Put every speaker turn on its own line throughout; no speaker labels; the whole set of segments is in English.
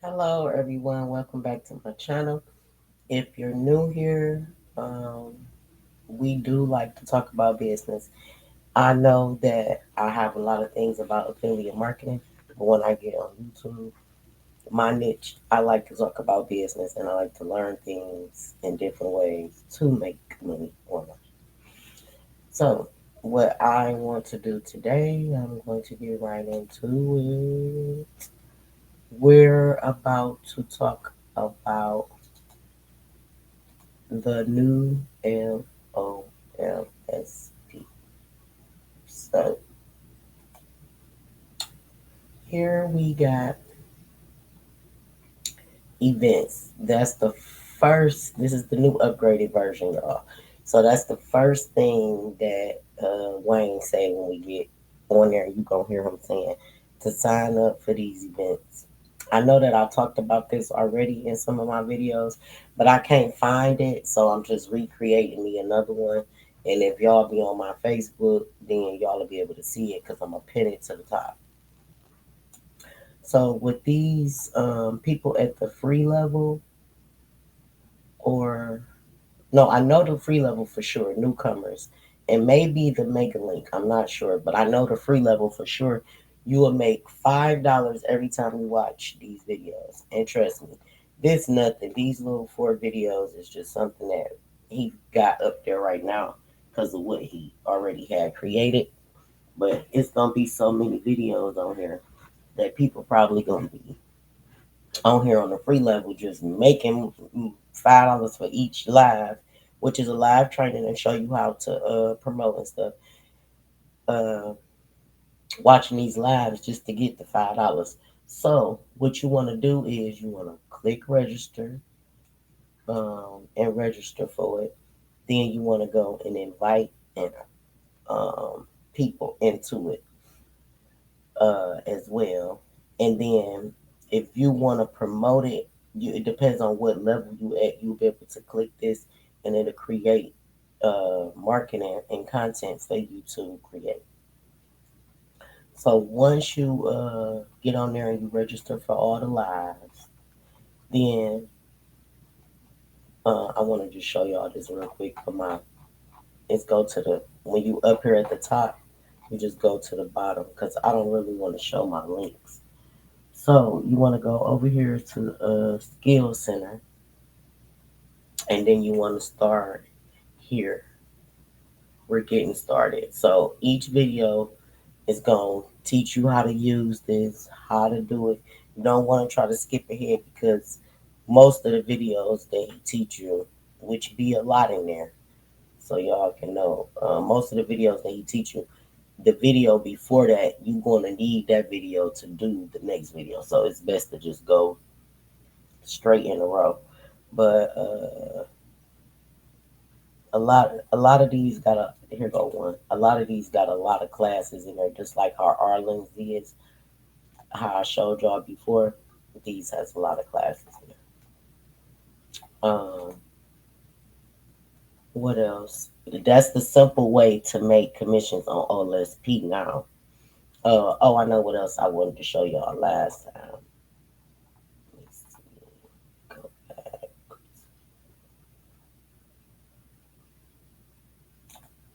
Hello, everyone. Welcome back to my channel. If you're new here, we do like to talk about business. I know that I have a lot of things about affiliate marketing, but when I get on YouTube, my niche, I like to talk about business and I like to learn things in different ways to make money online. So, what I want to do today, I'm going to get right into it. We're about to talk about the new OLSP. So here we got events. That's the first, this is the new upgraded version, y'all. So that's the first thing that Wayne say when we get on there. You gonna hear him saying to sign up for these events. I know that I talked about this already in some of my videos, but I can't find it, so I'm just recreating me another one. And if y'all be on my Facebook, then y'all will be able to see it because I'm gonna pin it to the top. So with these people at the free level, or no, I know the free level for sure, newcomers, and maybe the mega link. I'm not sure, but I know the free level for sure. You will make $5 every time you watch these videos, and trust me, this nothing. These little 4 videos is just something that he got up there right now because of what he already had created. But it's gonna be so many videos on here that people probably gonna be on here on the free level just making $5 for each live, which is a live training and show you how to promote and stuff. Uh, Watching these lives just to get the $5. So what you want to do is you want to click register and register for it. Then you want to go and invite and people into it as well. And then if you want to promote it, it depends on what level you at. You'll be able to click this, and it'll create marketing and content for you to create. So once you get on there and you register for all the lives, then I want to just show y'all this real quick for my. Let's go to the when you up here at the top, you just go to the bottom because I don't really want to show my links. So you want to go over here to Skill Center, and then you want to start here. We're getting started. So each video is going to teach you how to use this, how to do it. You don't want to try to skip ahead because most of the videos that he teach you, which be a lot in there, so y'all can know, most of the videos that he teach you, the video before that, you're going to need that video to do the next video. So it's best to just go straight in a row. But a lot of these got a here go one. A lot of these got a lot of classes in there, just like how Arlen's is. How I showed y'all before, these has a lot of classes in there. What else? That's the simple way to make commissions on OLSP now. Oh, I know what else I wanted to show y'all last time. Let's see. Go back.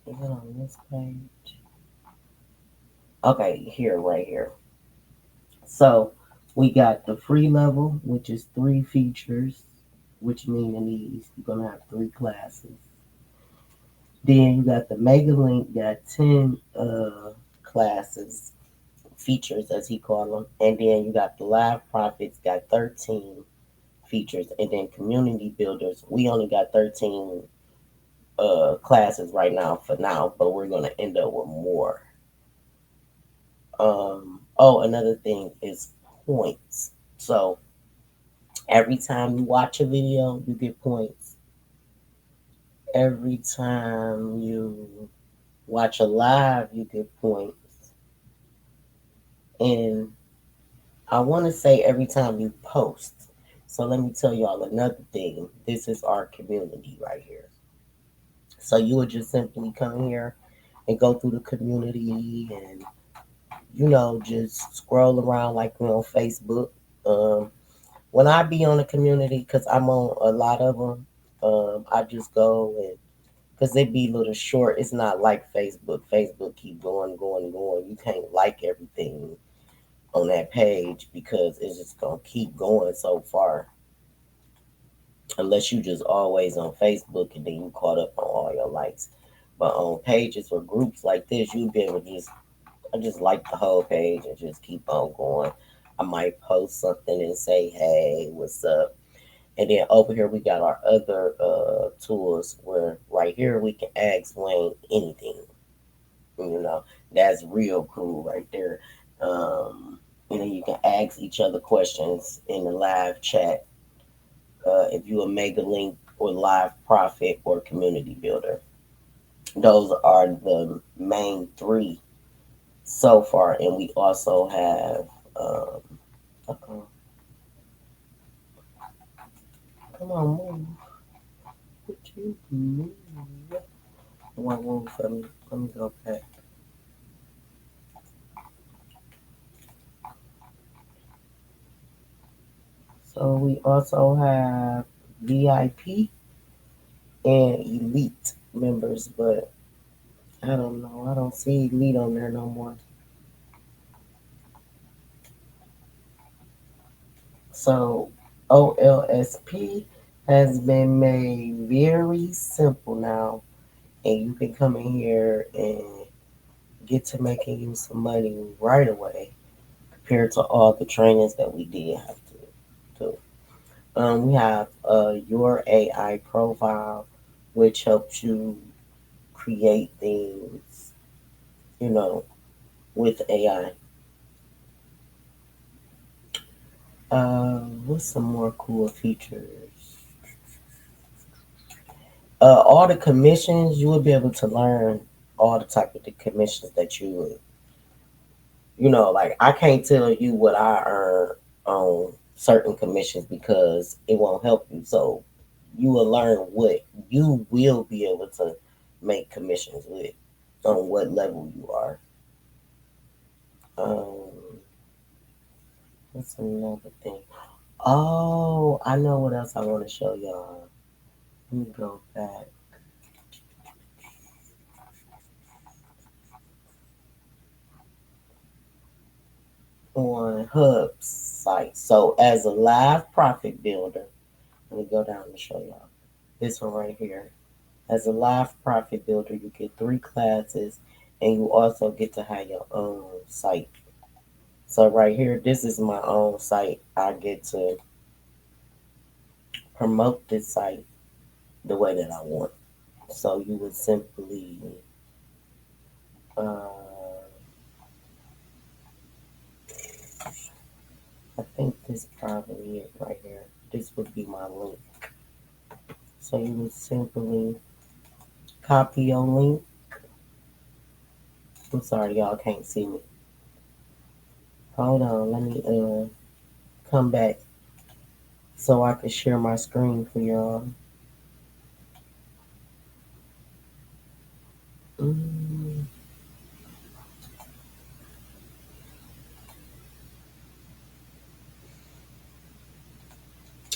Is it on this page? Okay, here, right here. So we got the free level, which is 3 features, which mean in these you're gonna have 3 classes. Then you got the mega link, got 10 classes, features as he called them, and then you got the live profits, got 13 features, and then community builders. We only got 13 classes right now for now, but we're gonna end up with more. Oh, another thing is points. So every time you watch a video, you get points. Every time you watch a live, you get points. And I want to say every time you post. So let me tell y'all another thing. This is our community right here. So you would just simply come here and go through the community and just scroll around like we're on Facebook. Um, when I be on a community, because I'm on a lot of them, I just go and because they be little short. It's not like Facebook. Facebook keep going, going, going. You can't like everything on that page because it's just gonna keep going so far. Unless you just always on Facebook and then you caught up on all your likes. But on pages or groups like this, you'll be able to just I just like the whole page and just keep on going. I might post something and say, "Hey, what's up?" And then over here we got our other tools where right here we can ask Wayne anything. You know, that's real cool right there. And then you can ask each other questions in the live chat if you a mega link or live profit or community builder. Those are the main three so far, and we also have. Uh-oh, come on, move. Would you move? One move for me. Let me go back. So we also have VIP and elite members, but I don't know. I don't see elite on there no more. So OLSP has been made very simple now, and you can come in here and get to making you some money right away compared to all the trainings that we did have to do. We have your AI profile, which helps you create things, you know, with AI. What's some more cool features? All the commissions, you will be able to learn all the type of the commissions that you would, like I can't tell you what I earn on certain commissions because it won't help you. So you will learn what you will be able to make commissions with on what level you are. Um, what's another thing? Oh, I know what else I want to show y'all. Let me go back on Hub's site. So as a live profit builder, let me go down and show y'all this one right here. As a live profit builder, you get 3 classes and you also get to have your own site. So right here, this is my own site. I get to promote this site the way that I want. So you would simply, uh, I think this probably it right here. This would be my link. So you would simply copy your link. I'm sorry, y'all can't see me. Hold on, let me come back so I can share my screen for y'all. Mm.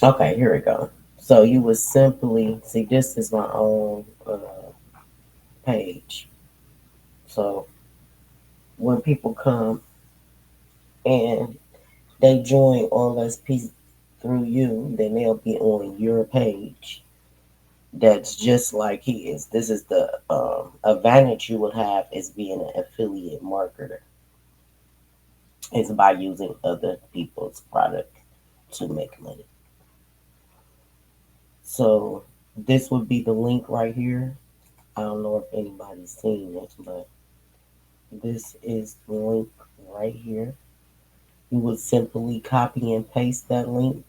Okay, here we go. So you would simply see this is my own page. So when people come and they join OLSP through you, then they'll be on your page. That's just like he is. This is the advantage you would have as being an affiliate marketer is by using other people's product to make money. So this would be the link right here. I don't know if anybody's seen it, but this is the link right here. You would simply copy and paste that link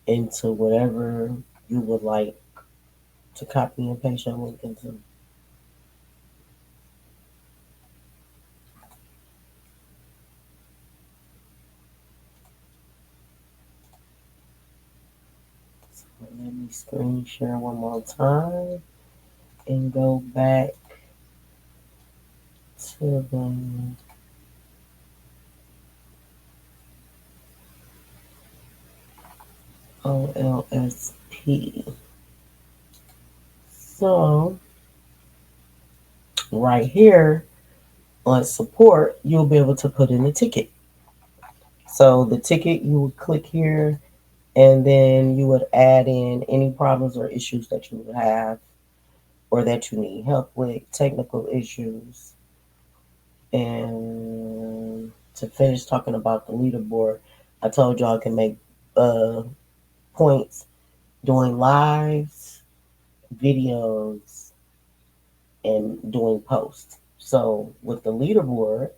into whatever you would like to copy and paste your link into. So let me screen share one more time and go back to the. OLSP. So right here on support, you'll be able to put in a ticket. So the ticket, you would click here, and then you would add in any problems or issues that you would have or that you need help with, technical issues. And to finish talking about the leaderboard, I told y'all I can make uh, points doing lives, videos, and doing posts. So with the leaderboard,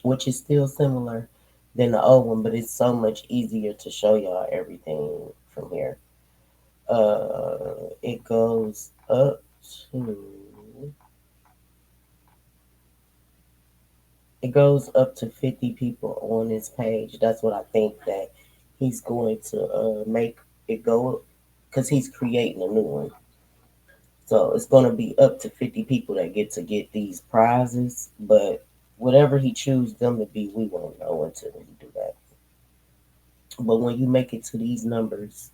which is still similar than the old one, but it's so much easier to show y'all everything from here. It goes up to it goes up to 50 people on this page. That's what I think that he's going to make it go because he's creating a new one. So it's going to be up to 50 people that get these prizes, but whatever he chooses them to be, we won't know until he do that. But when you make it to these numbers,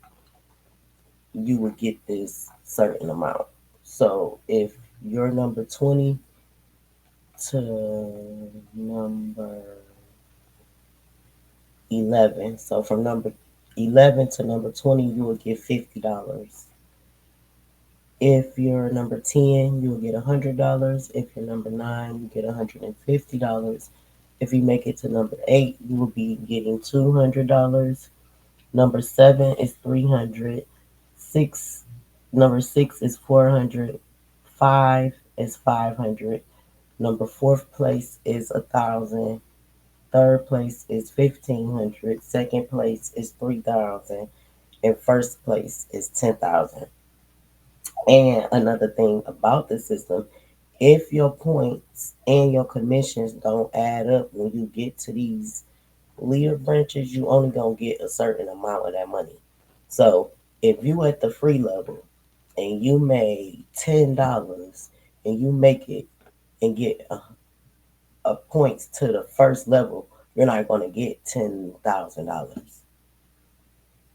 you will get this certain amount. So if you're number 20 to number 11, so from number 11 to number 20, you will get $50. If you're number 10, you will get $100. If you're number 9, you get $150. If you make it to number 8, you will be getting $200. Number 7 is 300. Six, number 6 is 400. 5 is 500. Number fourth place is 1,000. Third place is 1,500. Second place is 3,000. And first place is 10,000. And another thing about the system, if your points and your commissions don't add up when you get to these leader branches, you only gonna get a certain amount of that money. So if you at the free level and you made $10 and you make it and get a points to the first level, you're not gonna get $10,000.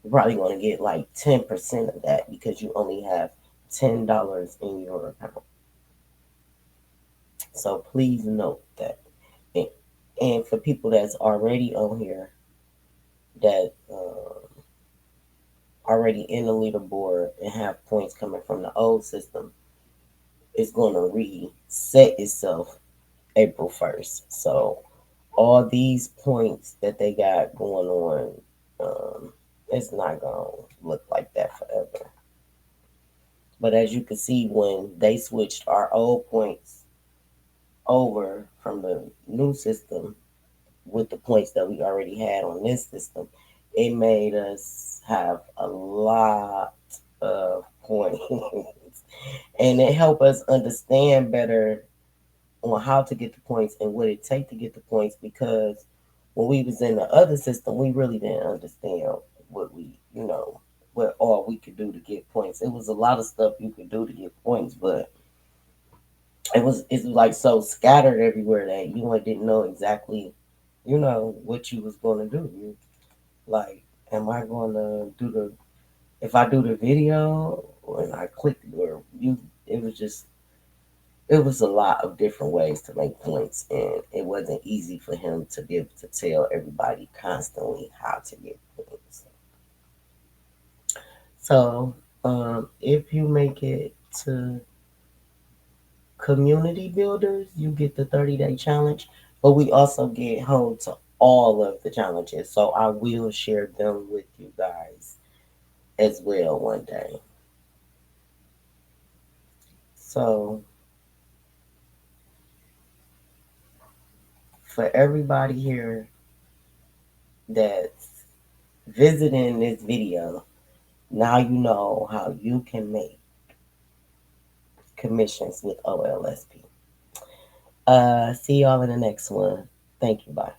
You're probably gonna get like 10% of that because you only have $10 in your account. So please note that. And, and for people that's already on here, that already in the leaderboard and have points coming from the old system, it's going to reset itself April 1st. So all these points that they got going on, it's not going to look like that forever. But as you can see, when they switched our old points over from the new system with the points that we already had on this system, it made us have a lot of points. And it helped us understand better on how to get the points and what it take to get the points, because when we was in the other system, we really didn't understand what what all we could do to get points. It was a lot of stuff you could do to get points, but it's like so scattered everywhere that you like didn't know exactly, what you was going to do. Like, am I going to do the if I do the video or I click or you? It was a lot of different ways to make points, and it wasn't easy for him to be able to tell everybody constantly how to get points. So, if you make it to community builders, you get the 30-day challenge, but we also get hold to all of the challenges. So, I will share them with you guys as well one day. So, for everybody here that's visiting this video, now you know how you can make commissions with OLSP. See y'all in the next one. Thank you. Bye.